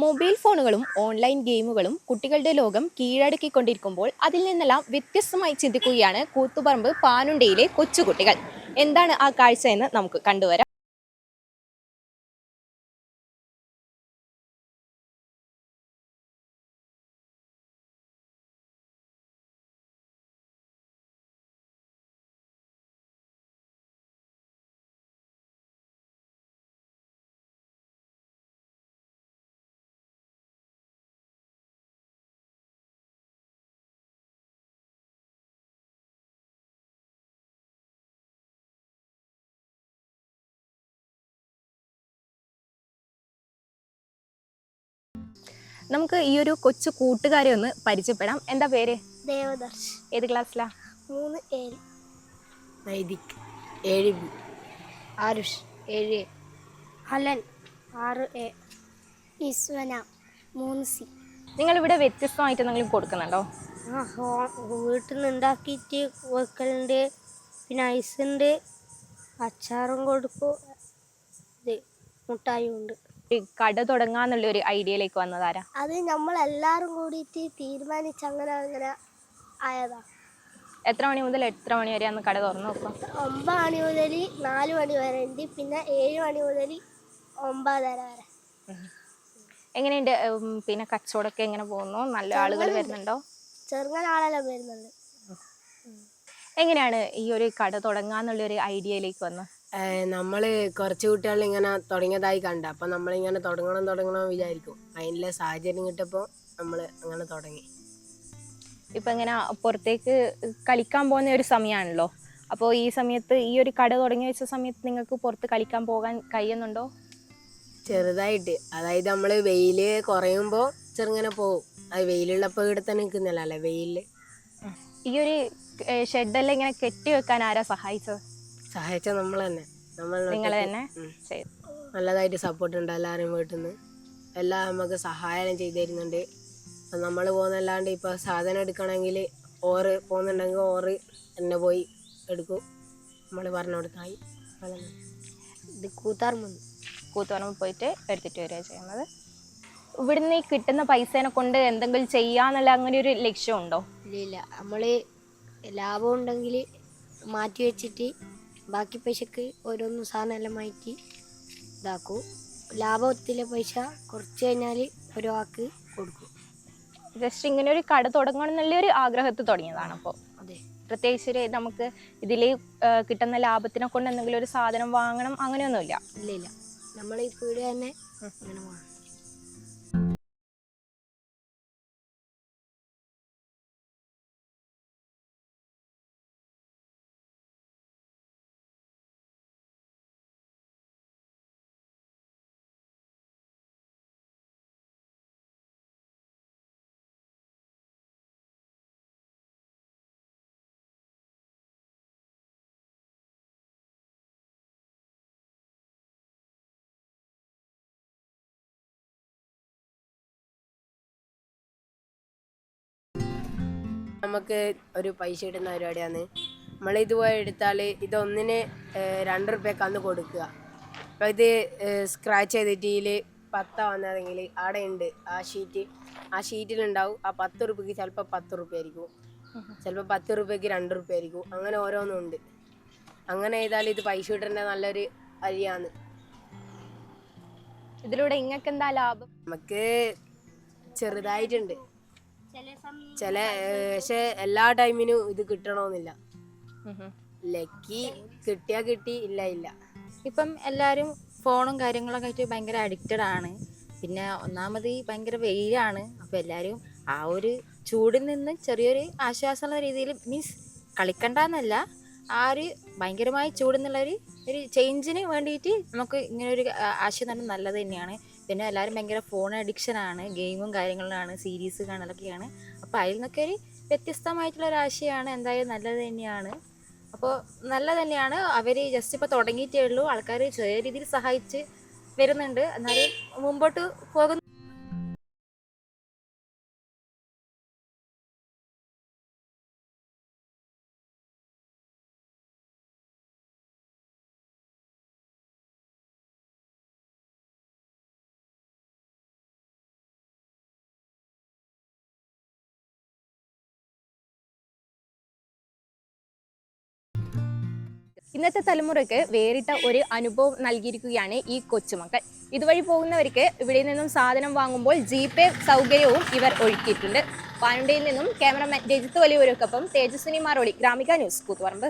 Mobile ഫോണുകളും online ഗെയിമുകളും കുട്ടികളുടെ ലോകം കീഴടക്കിക്കൊണ്ടിരിക്കുമ്പോൾ അതിൽ നിന്നെല്ലാം വ്യത്യസ്തമായി ചിന്തിക്കുകയാണ് കൂത്തുപറമ്പ് പാനുണ്ടയിലെ കൊച്ചുകുട്ടികൾ. എന്താണ് ആ കാഴ്ച എന്ന് നമുക്ക് കണ്ടുവരാം. നമുക്ക് ഈ ഒരു കൊച്ചു കൂട്ടുകാരെ ഒന്ന് പരിചയപ്പെടാം. എന്താ പേര്? ദേവദർശ്. ഏത് ക്ലാസ്സിലാ? 3A. Naithik 7B. Aarush 7A. ഹലൻ 6A. ഇസ്വന 3C. നിങ്ങൾ ഇവിടെ വ്യത്യസ്തമായിട്ട് എന്തെങ്കിലും കൊടുക്കുന്നുണ്ടോ? വീട്ടിൽ നിന്ന് ഉണ്ടാക്കിയിട്ട് വെക്കലുണ്ട്. പിന്നെ ഐസുണ്ട്, അച്ചാറും കൊടുക്കും, ഇത് മുട്ടായും ഉണ്ട്. ഈ കട തുടങ്ങാന്നുള്ള ഒരു ഐഡിയയിലേക്ക് വന്നതാരാ? അത് നമ്മളെല്ലാവരും കൂടിയിട്ട് തീരുമാനിച്ച് അങ്ങനെ ആയതാ. എത്ര മണി മുതൽ എത്ര മണി വരെ അന്ന് കട തുറന്നു നോക്കാം? 9 മണി മുതൽ 4 മണി വരെ ഉണ്ട്. പിന്നെ 7 മണി മുതൽ 9:30 വരെ. എങ്ങനെയുണ്ട്? പിന്നെ കച്ചവടമൊക്കെ എങ്ങനെ പോകുന്നു? നല്ല ആളുകൾ വരുന്നുണ്ടോ? ചെറുങ്ങനെ ആളെല്ലാം വരുന്നുണ്ട്. എങ്ങനെയാണ് ഈ ഒരു കട തുടങ്ങാന്നുള്ള ഒരു ഐഡിയയിലേക്ക് വന്നത്? നമ്മള് കുറച്ച് കുട്ടികൾ ഇങ്ങനെ തുടങ്ങിയതായി കണ്ട, അപ്പൊ നമ്മളിങ്ങനെ തുടങ്ങണം വിചാരിക്കും. അതിനുള്ള സാഹചര്യം കിട്ടപ്പോൾ നമ്മള് അങ്ങനെ തുടങ്ങി. ഇപ്പൊ ഇങ്ങനെ പുറത്തേക്ക് കളിക്കാൻ പോകുന്ന ഒരു സമയമാണല്ലോ. അപ്പോൾ ഈ സമയത്ത് ഈ ഒരു കട തുടങ്ങി വെച്ച സമയത്ത് നിങ്ങൾക്ക് പുറത്ത് കളിക്കാൻ പോകാൻ കഴിയുന്നുണ്ടോ? ചെറുതായിട്ട്, അതായത് നമ്മള് വെയില് കുറയുമ്പോൾ ചെറുങ്ങനെ പോകും. അത് വെയിലുള്ളപ്പോൾ ഇവിടെ തന്നെ നിൽക്കുന്നില്ലല്ലേ വെയില്. ഈ ഒരു ഷെഡെല്ലാം ഇങ്ങനെ കെട്ടി വെക്കാൻ ആരാ സഹായിച്ചത്? സഹായിച്ച നമ്മൾ തന്നെ. നിങ്ങൾ തന്നെ ചെയ്തു. നല്ലതായിട്ട് സപ്പോർട്ട് ഉണ്ട് എല്ലാവരും വീട്ടിൽ നിന്ന്. എല്ലാം നമുക്ക് സഹായം ചെയ്തു തരുന്നുണ്ട്. നമ്മൾ പോകുന്നല്ലാണ്ട് ഇപ്പൊ സാധനം എടുക്കണമെങ്കിൽ ഓറ് പോകുന്നുണ്ടെങ്കിൽ ഓറ് എന്നെ പോയി എടുക്കും. നമ്മൾ പറഞ്ഞു കൊടുത്തായി. ഇത് കൂത്തുപറമ്പ് പോയിട്ട് എടുത്തിട്ട് വരിക ചെയ്യുന്നത്. ഇവിടുന്ന് ഈ കിട്ടുന്ന പൈസേനെ കൊണ്ട് എന്തെങ്കിലും ചെയ്യാന്നുള്ള അങ്ങനെ ഒരു ലക്ഷ്യമുണ്ടോ? ഇല്ല, നമ്മള് ലാഭം ഉണ്ടെങ്കിൽ മാറ്റി വെച്ചിട്ട് ബാക്കി പൈസക്ക് ഓരോന്ന് സാധനം എല്ലാം മാറ്റി ഇതാക്കും. ലാഭത്തിലെ പൈസ കുറച്ച് കഴിഞ്ഞാൽ ഒരാൾക്ക് കൊടുക്കും. ജസ്റ്റ് ഇങ്ങനെ ഒരു കട തുടങ്ങണം എന്നുള്ള ഒരു ആഗ്രഹത്തിൽ തുടങ്ങിയതാണ്. അപ്പോൾ അതെ, പ്രത്യേകിച്ച് നമുക്ക് ഇതിൽ കിട്ടുന്ന ലാഭത്തിനെ കൊണ്ട് എന്തെങ്കിലും ഒരു സാധനം വാങ്ങണം അങ്ങനെയൊന്നുമില്ല. ഇല്ല, നമ്മൾ ഈ പീടിക തന്നെ അങ്ങനെ വാങ്ങും. നമുക്ക് ഒരു പൈസ കിട്ടുന്ന പരിപാടിയാണ്. നമ്മൾ ഇതുപോലെ എടുത്താൽ ഇതൊന്നിന് 2 റുപ്യക്ക് അന്ന് കൊടുക്കുക. അപ്പോൾ ഇത് സ്ക്രാച്ച് ചെയ്തിട്ട് ഇതിൽ 10 വന്നതെങ്കിൽ അവിടെ ഉണ്ട് ആ ഷീറ്റിലുണ്ടാവും. ആ 10 റുപ്യക്ക് ചിലപ്പോൾ 10 റുപ്യ ആയിരിക്കും, ചിലപ്പോൾ 10 റുപ്യക്ക് 2 റുപ്യ ആയിരിക്കും. അങ്ങനെ ഓരോന്നും ഉണ്ട്. അങ്ങനെ ചെയ്താൽ ഇത് പൈസ കിട്ടേണ്ട നല്ലൊരു വഴിയാണ്. ഇതിലൂടെ ഇങ്ങൾക്ക് എന്താ ലാഭം? നമുക്ക് ചെറുതായിട്ടുണ്ട്. പക്ഷെ എല്ലാ ടൈമിനും ഇത് കിട്ടണമെന്നില്ല. ലക്കി കിട്ടിയാ കിട്ടി, ഇല്ല. ഇപ്പം എല്ലാവരും ഫോണും കാര്യങ്ങളൊക്കെ ആയിട്ട് ഭയങ്കര അഡിക്റ്റഡ് ആണ്. പിന്നെ ഒന്നാമത് ഭയങ്കര വെയിലാണ്. അപ്പോൾ എല്ലാവരും ആ ഒരു ചൂടിൽ നിന്ന് ചെറിയൊരു ആശ്വാസമുള്ള രീതിയിൽ, മീൻസ് കളിക്കണ്ടെന്നല്ല, ആ ഒരു ഭയങ്കരമായി ചൂടെന്നുള്ളൊരു ചേഞ്ചിന് വേണ്ടിയിട്ട് നമുക്ക് ഇങ്ങനൊരു ആശയം തന്നെ നല്ലത് തന്നെയാണ്. പിന്നെ എല്ലാവരും ഭയങ്കര ഫോൺ അഡിക്ഷനാണ്, ഗെയിമും കാര്യങ്ങളിലാണ്, സീരീസ് കാണലൊക്കെയാണ്. അപ്പോൾ അതിൽ നിന്നൊക്കെ ഒരു വ്യത്യസ്തമായിട്ടുള്ളൊരു ആശയമാണ്. എന്തായാലും നല്ലത് തന്നെയാണ്. അപ്പോൾ നല്ലത് തന്നെയാണ്. അവർ ജസ്റ്റ് ഇപ്പോൾ തുടങ്ങിയിട്ടേ ഉള്ളൂ. ആൾക്കാർ ചെറിയ രീതിയിൽ സഹായിച്ച് വരുന്നുണ്ട്. എന്നാലും മുമ്പോട്ട് പോകുന്നു. ഇന്നത്തെ തലമുറയ്ക്ക് വേറിട്ട ഒരു അനുഭവം നൽകിയിരിക്കുകയാണ് ഈ കൊച്ചുമക്കൾ. ഇതുവഴി പോകുന്നവർക്ക് ഇവിടെ നിന്നും സാധനം വാങ്ങുമ്പോൾ GPay സൗകര്യവും ഇവർ ഒരുക്കിയിട്ടുണ്ട്. പാനുണ്ടയിൽ നിന്നും ക്യാമറമാൻ രജിത്ത് വലിയൂരൊപ്പം തേജസ്വിനി മാറോളി, ഗ്രാമിക ന്യൂസ്, കൂത്തുപറമ്പ്.